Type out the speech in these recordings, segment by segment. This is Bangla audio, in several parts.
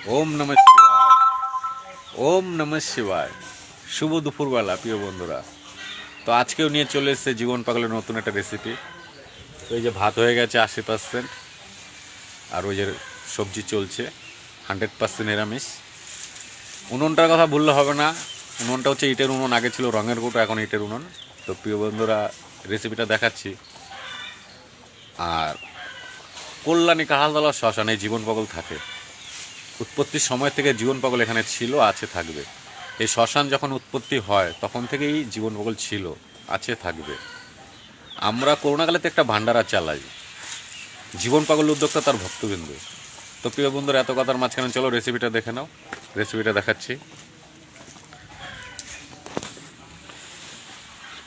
ওম নমঃ শিবায়। ওম নমঃ শিবায়। শুভ দুপুরবেলা প্রিয় বন্ধুরা। তো আজকেও নিয়ে চলে এসেছে জীবন পাগলের নতুন একটা রেসিপি। তো এই যে ভাত হয়ে গেছে 80%, আর ওই যে সবজি চলছে 100% নিরামিষ। উনুনটার কথা বললে হবে না, উনুনটা হচ্ছে ইটের উনুন, আগে ছিল রঙের কৌটো, এখন ইটের উনুন। তো প্রিয় বন্ধুরা, রেসিপিটা দেখাচ্ছি। আর কল্যাণী কাঁঠালতলা শ্মশানে জীবন পাগল থাকে। উৎপত্তির সময় থেকে জীবন পাগল এখানে ছিল, আছে, থাকবে। এই শ্মশান যখন উৎপত্তি হয় তখন থেকেই জীবন পাগল ছিল, আছে, থাকবে। আমরা করোনাকালেতে একটা ভান্ডারা চালাই, জীবন পাগল উদ্যোক্তা তার ভক্তবিন্দু। তো প্রিয় বন্ধুরা, এত কথার মাঝখানে চলো রেসিপিটা দেখে নাও। রেসিপিটা দেখাচ্ছি।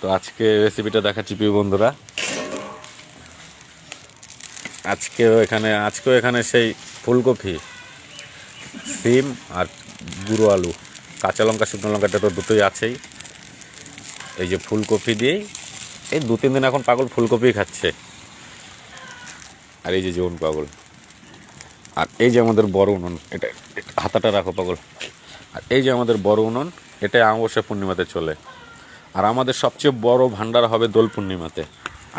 তো রেসিপিটা দেখাচ্ছি প্রিয় বন্ধুরা। আজকেও এখানে সেই ফুলকপি, সিম আর গুঁড়ো আলু, কাঁচা লঙ্কা, শুকনো লঙ্কাটা তো দুটোই আছেই। এই যে ফুলকপি দিয়েই এই 2-3 দিন এখন পাগল ফুলকপি খাচ্ছে। আর এই যে জীবন পাগল, আর এই যে আমাদের বড় উনুন, এটা হাতাটা রাখো পাগল। আর এই যে আমাদের বড় উনুন, এটাই অমাবস্যা পূর্ণিমাতে চলে। আর আমাদের সবচেয়ে বড় ভান্ডার হবে দোল পূর্ণিমাতে,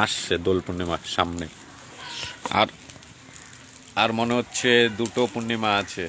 আসছে দোল পূর্ণিমার সামনে। আর আর মনে হচ্ছে 2টো পূর্ণিমা আছে।